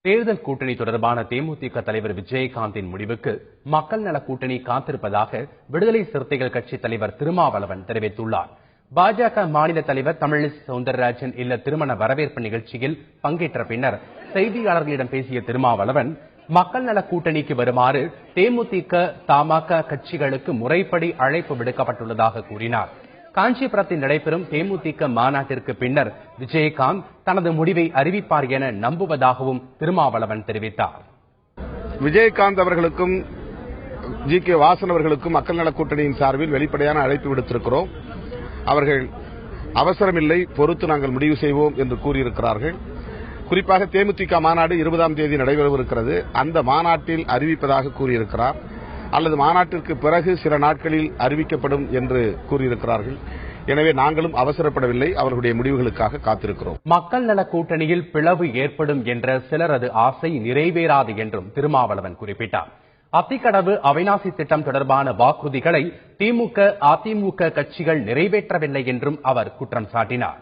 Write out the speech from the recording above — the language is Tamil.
தேர்தல் கூட்டணி தொடர்பான தேமுதிக தலைவர் விஜயகாந்தின் முடிவுக்கு மக்கள் நல கூட்டணி காத்திருப்பதாக விடுதலை சிறுத்தைகள் கட்சி தலைவர் திருமாவளவன் தெரிவித்துள்ளார். பாஜக மாநில தலைவர் தமிழிசை சவுந்தரராஜன் இல்ல திருமண வரவேற்பு நிகழ்ச்சியில் பங்கேற்ற பின்னர் செய்தியாளர்களிடம் பேசிய திருமாவளவன், மக்கள் நல கூட்டணிக்கு வருமாறு தேமுதிக தமாக கட்சிகளுக்கு முறைப்படி அழைப்பு விடுக்கப்பட்டுள்ளதாக கூறினார். காஞ்சிபுரத்தில் நடைபெறும் தேமுதிக மாநாட்டிற்கு பின்னர் விஜயகாந்த் தனது முடிவை அறிவிப்பார் என நம்புவதாகவும் திருமாவளவன் தெரிவித்தார். விஜயகாந்த் அவர்களுக்கும் ஜி.கே. வாசன் அவர்களுக்கும் மக்கள் நல கூட்டணியின் சார்பில் வெளிப்படையான அழைப்பு விடுத்திருக்கிறோம். அவர்கள் அவசரமில்லை, பொறுத்து நாங்கள் முடிவு செய்வோம் என்று கூறியிருக்கிறார்கள். குறிப்பாக தேமுதிக மாநாடு 20ஆம் தேதி நடைபெறவிருக்கிறது. அந்த மாநாட்டில் அறிவிப்பதாக கூறியிருக்கிறார். அல்லது மாநாட்டிற்கு பிறகு சில நாட்களில் அறிவிக்கப்படும் என்று கூறியிருக்கிறார்கள். எனவே நாங்களும் அவசரப்படவில்லை, அவர்களுடைய முடிவுகளுக்காக காத்திருக்கிறோம். மக்கள் நல கூட்டணியில் பிளவு ஏற்படும் என்ற சிலரது ஆசை நிறைவேறாது என்றும் திருமாவளவன் குறிப்பிட்டார். அத்திக்கடவு அவிநாசி திட்டம் தொடர்பான வாக்குறுதிகளை திமுக அதிமுக கட்சிகள் நிறைவேற்றவில்லை என்றும் அவர் குற்றம் சாட்டினார்.